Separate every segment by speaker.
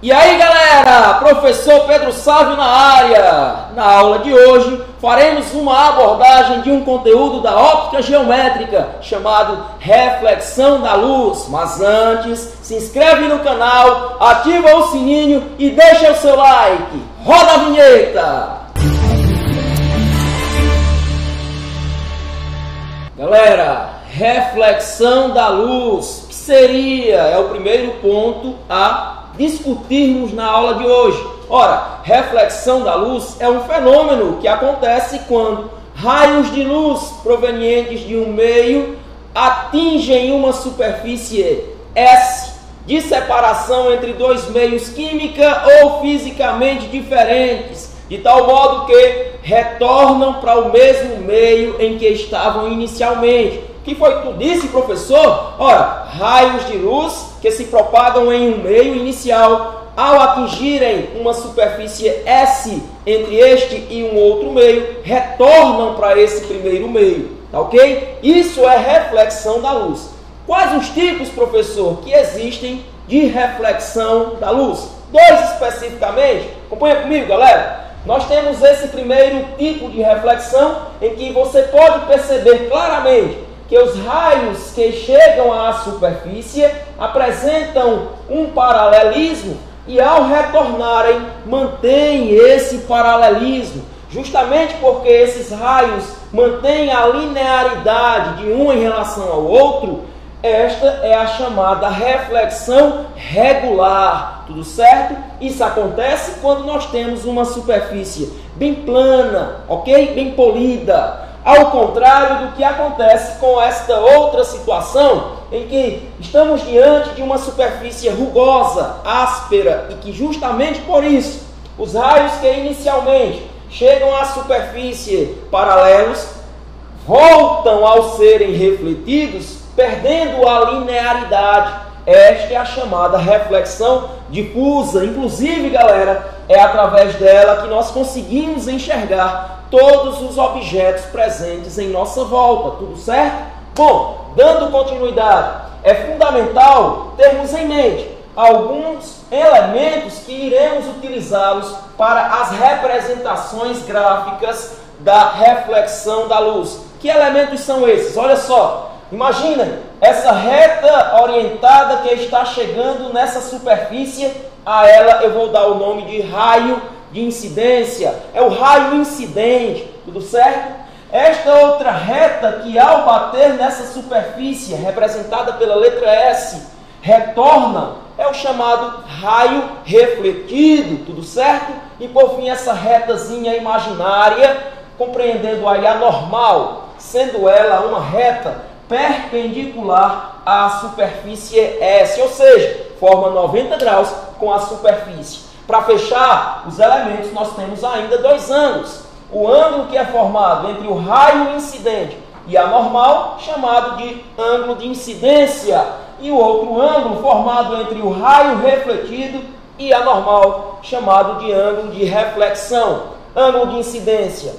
Speaker 1: E aí galera, professor Pedro Sávio na área. Na aula de hoje faremos uma abordagem de um conteúdo da óptica geométrica chamado reflexão da luz. Mas antes, se inscreve no canal, ativa o sininho e deixa o seu like. Roda a vinheta! Galera, reflexão da luz, que seria? É o primeiro ponto a discutirmos na aula de hoje. Ora, reflexão da luz é um fenômeno que acontece quando raios de luz provenientes de um meio atingem uma superfície S de separação entre dois meios química ou fisicamente diferentes, de tal modo que retornam para o mesmo meio em que estavam inicialmente. O que foi que tu disse, professor? Ora, raios de luz que se propagam em um meio inicial, ao atingirem uma superfície S entre este e um outro meio, retornam para esse primeiro meio, tá ok? Isso é reflexão da luz. Quais os tipos, professor, que existem de reflexão da luz? Dois especificamente. Acompanha comigo, galera. Nós temos esse primeiro tipo de reflexão em que você pode perceber claramente que os raios que chegam à superfície apresentam um paralelismo e ao retornarem mantêm esse paralelismo, justamente porque esses raios mantêm a linearidade de um em relação ao outro. Esta é a chamada reflexão regular, tudo certo? Isso acontece quando nós temos uma superfície bem plana, ok? Bem polida. Ao contrário do que acontece com esta outra situação, em que estamos diante de uma superfície rugosa, áspera, e que justamente por isso, os raios que inicialmente chegam à superfície paralelos, voltam ao serem refletidos, perdendo a linearidade. Esta é a chamada reflexão difusa. Inclusive, galera, é através dela que nós conseguimos enxergar todos os objetos presentes em nossa volta, tudo certo? Bom, dando continuidade, é fundamental termos em mente alguns elementos que iremos utilizá-los para as representações gráficas da reflexão da luz. Que elementos são esses? Olha só, imagina essa reta orientada que está chegando nessa superfície. A ela eu vou dar o nome de raio de incidência. É o raio incidente, tudo certo? Esta outra reta que ao bater nessa superfície, representada pela letra S, retorna, é o chamado raio refletido, tudo certo? E por fim essa retazinha imaginária, compreendendo aí a normal, sendo ela uma reta perpendicular à superfície S, ou seja, forma 90 graus com a superfície. Para fechar os elementos, nós temos ainda dois ângulos. O ângulo que é formado entre o raio incidente e a normal, chamado de ângulo de incidência. E o outro ângulo formado entre o raio refletido e a normal, chamado de ângulo de reflexão. Ângulo de incidência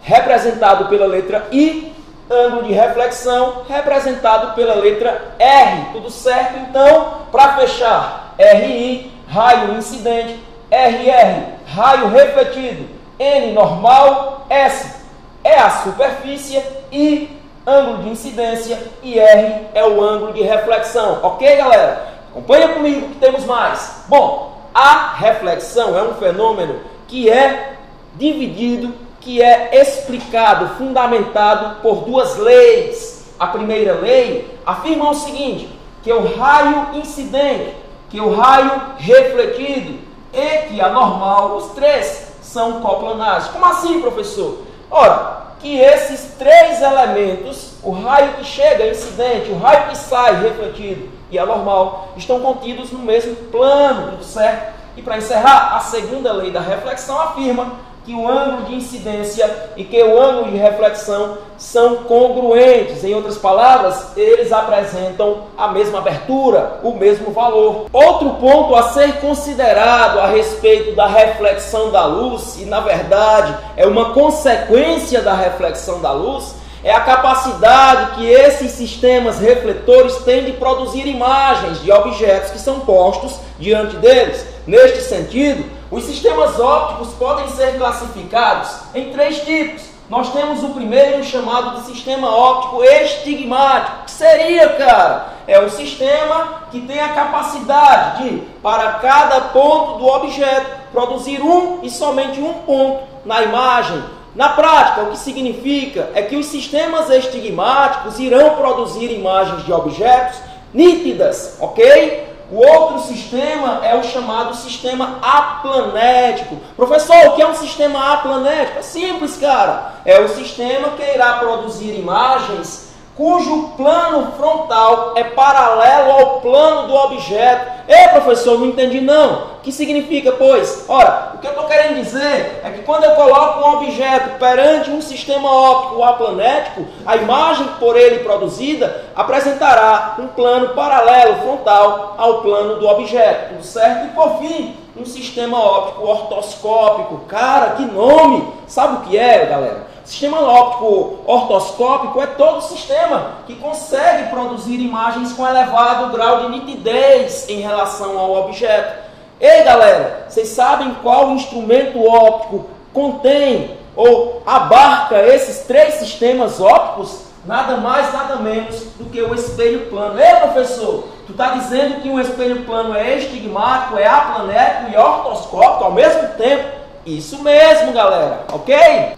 Speaker 1: representado pela letra I, ângulo de reflexão representado pela letra R. Tudo certo? Então, para fechar, RI, raio incidente, RR, raio refletido, N, normal, S é a superfície, I, ângulo de incidência e R é o ângulo de reflexão. Ok, galera? Acompanha comigo que temos mais. Bom, a reflexão é um fenômeno que é dividido, que é explicado, fundamentado por duas leis. A primeira lei afirma o seguinte, que o raio incidente, que o raio refletido e que a normal, os três são coplanares. Como assim, professor? Ora, que esses três elementos, o raio que chega incidente, o raio que sai refletido e a normal, estão contidos no mesmo plano, tudo certo? E para encerrar, a segunda lei da reflexão afirma que o ângulo de incidência e que o ângulo de reflexão são congruentes. Em outras palavras, eles apresentam a mesma abertura, o mesmo valor. Outro ponto a ser considerado a respeito da reflexão da luz, e na verdade é uma consequência da reflexão da luz, É a capacidade que esses sistemas refletores têm de produzir imagens de objetos que são postos diante deles. Neste sentido, os sistemas ópticos podem ser classificados em 3 tipos. Nós temos o primeiro chamado de sistema óptico estigmático. Que seria, cara? É o sistema que tem a capacidade de, para cada ponto do objeto, produzir um e somente um ponto na imagem. Na prática, o que significa é que os sistemas estigmáticos irão produzir imagens de objetos nítidas, ok? O outro sistema é o chamado sistema aplanético. Professor, o que é um sistema aplanético? É simples, cara. É o sistema que irá produzir imagens cujo plano frontal é paralelo ao plano do objeto. Ei, professor, não entendi não. O que significa, pois? Ora, o que eu estou querendo dizer é que quando eu coloco um objeto perante um sistema óptico aplanético, a imagem por ele produzida apresentará um plano paralelo frontal ao plano do objeto, tudo certo? E por fim, um sistema óptico ortoscópico. Cara, que nome! Sabe o que é, galera? Sistema óptico ortoscópico é todo sistema que consegue produzir imagens com elevado grau de nitidez em relação ao objeto. Ei, galera, vocês sabem qual instrumento óptico contém ou abarca esses 3 sistemas ópticos? Nada mais, nada menos do que o espelho plano. Ei, professor, tu está dizendo que um espelho plano é estigmático, é aplanético e ortoscópico ao mesmo tempo? Isso mesmo, galera, ok?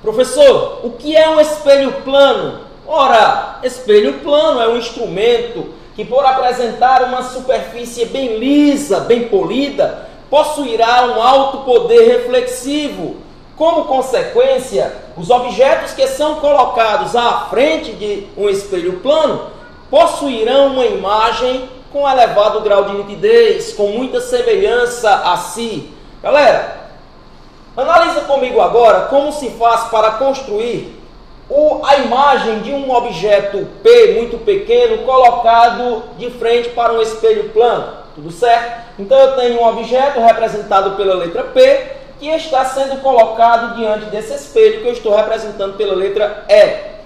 Speaker 1: Professor, o que é um espelho plano? Ora, espelho plano é um instrumento que, por apresentar uma superfície bem lisa, bem polida, possuirá um alto poder reflexivo. Como consequência, os objetos que são colocados à frente de um espelho plano possuirão uma imagem com elevado grau de nitidez, com muita semelhança a si. Galera, analisa comigo agora como se faz para construir a imagem de um objeto P muito pequeno colocado de frente para um espelho plano. Tudo certo? Então eu tenho um objeto representado pela letra P que está sendo colocado diante desse espelho que eu estou representando pela letra E.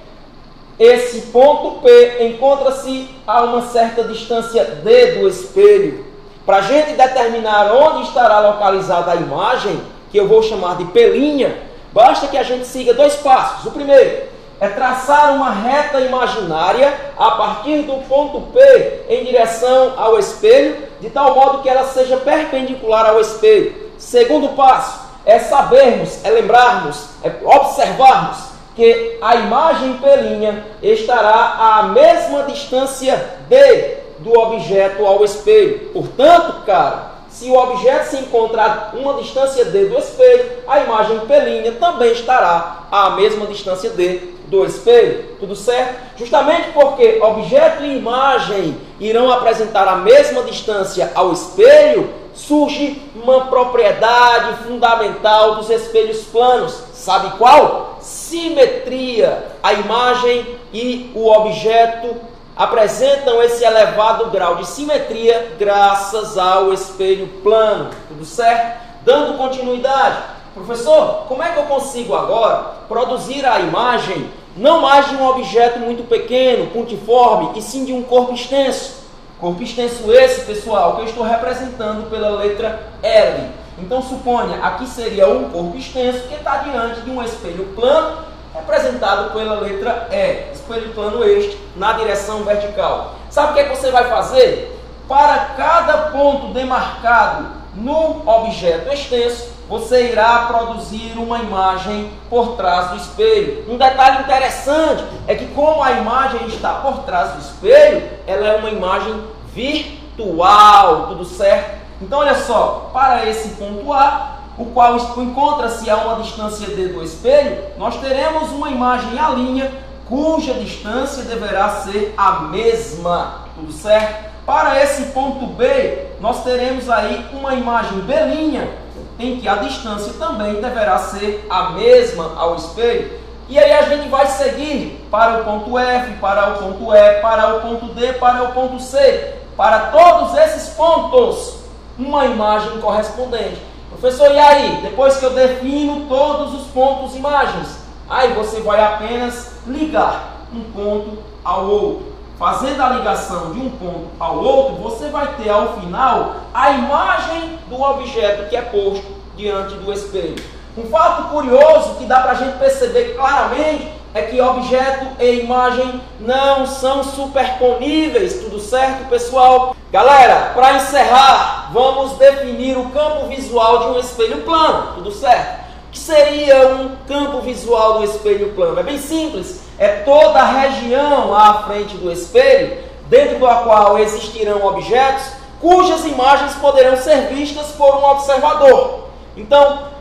Speaker 1: Esse ponto P encontra-se a uma certa distância D do espelho. Para a gente determinar onde estará localizada a imagem, que eu vou chamar de P', basta que a gente siga 2 passos. O primeiro é traçar uma reta imaginária a partir do ponto P em direção ao espelho, de tal modo que ela seja perpendicular ao espelho. Segundo passo é sabermos, é lembrarmos, é observarmos que a imagem P' estará à mesma distância D do objeto ao espelho. Portanto, cara, se o objeto se encontrar uma distância D do espelho, a imagem P' também estará à mesma distância D do espelho. Tudo certo? Justamente porque objeto e imagem irão apresentar a mesma distância ao espelho, surge uma propriedade fundamental dos espelhos planos. Sabe qual? Simetria. A imagem e o objeto apresentam esse elevado grau de simetria graças ao espelho plano. Tudo certo? Dando continuidade. Professor, como é que eu consigo agora produzir a imagem não mais de um objeto muito pequeno, pontiforme, e sim de um corpo extenso? Corpo extenso esse, pessoal, que eu estou representando pela letra L. Então, suponha, aqui seria um corpo extenso que está diante de um espelho plano, representado pela letra E. Espelho plano este, na direção vertical. Sabe o que é que você vai fazer? Para cada ponto demarcado no objeto extenso, você irá produzir uma imagem por trás do espelho. Um detalhe interessante é que, como a imagem está por trás do espelho, ela é uma imagem virtual, tudo certo? Então, olha só, para esse ponto A, o qual encontra-se a uma distância D do espelho, nós teremos uma imagem A', cuja distância deverá ser a mesma, tudo certo? Para esse ponto B, nós teremos aí uma imagem B', em que a distância também deverá ser a mesma ao espelho. E aí a gente vai seguir para o ponto F, para o ponto E, para o ponto D, para o ponto C. Para todos esses pontos, uma imagem correspondente. Professor, e aí? Depois que eu defino todos os pontos imagens, aí você vai apenas ligar um ponto ao outro. Fazendo a ligação de um ponto ao outro, você vai ter ao final a imagem do objeto que é posto diante do espelho. Um fato curioso que dá para a gente perceber claramente é que objeto e imagem não são superponíveis, tudo certo, pessoal? Galera, para encerrar, vamos definir o campo visual de um espelho plano, tudo certo? O que seria um campo visual do espelho plano? É bem simples, é toda a região à frente do espelho, dentro da qual existirão objetos, cujas imagens poderão ser vistas por um observador. Então,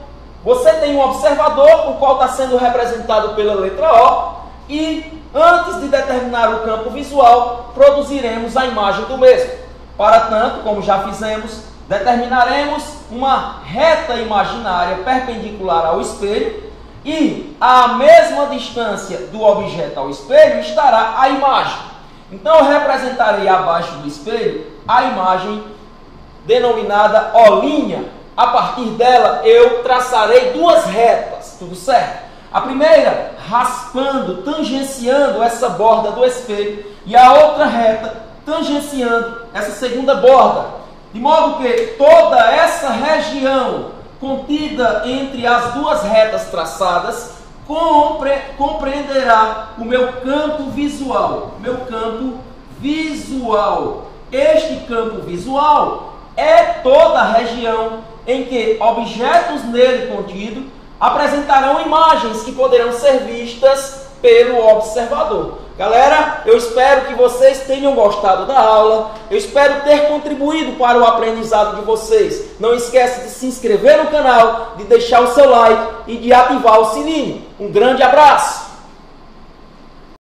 Speaker 1: você tem um observador, o qual está sendo representado pela letra O, e antes de determinar o campo visual, produziremos a imagem do mesmo. Para tanto, como já fizemos, determinaremos uma reta imaginária perpendicular ao espelho e à mesma distância do objeto ao espelho estará a imagem. Então eu representarei abaixo do espelho a imagem denominada O'. A partir dela eu traçarei duas retas, tudo certo? A primeira raspando, tangenciando essa borda do espelho e a outra reta tangenciando essa segunda borda. De modo que toda essa região contida entre as duas retas traçadas compreenderá o meu campo visual. Este campo visual é toda a região em que objetos nele contidos apresentarão imagens que poderão ser vistas pelo observador. Galera, eu espero que vocês tenham gostado da aula, eu espero ter contribuído para o aprendizado de vocês. Não esqueça de se inscrever no canal, de deixar o seu like e de ativar o sininho. Um grande abraço!